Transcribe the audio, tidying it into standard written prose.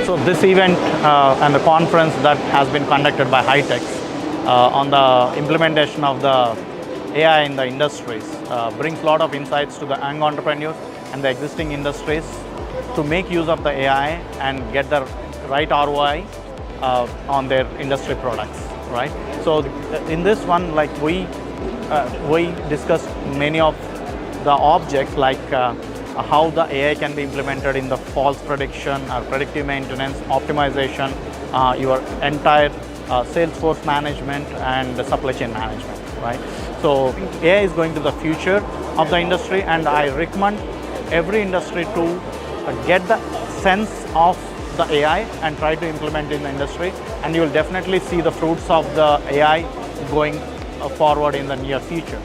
So this event and the conference that has been conducted by HITEX on the implementation of the AI in the industries brings a lot of insights to the young entrepreneurs and the existing industries to make use of the AI and get the right ROI on their industry products, right? So in this one, like we discussed many of the objects, like how the AI can be implemented in the false prediction or predictive maintenance, optimization, your entire Salesforce management and the supply chain management, right? So AI is going to the future of the industry, and I recommend every industry to get the sense of the AI and try to implement it in the industry, and you will definitely see the fruits of the AI going forward in the near future.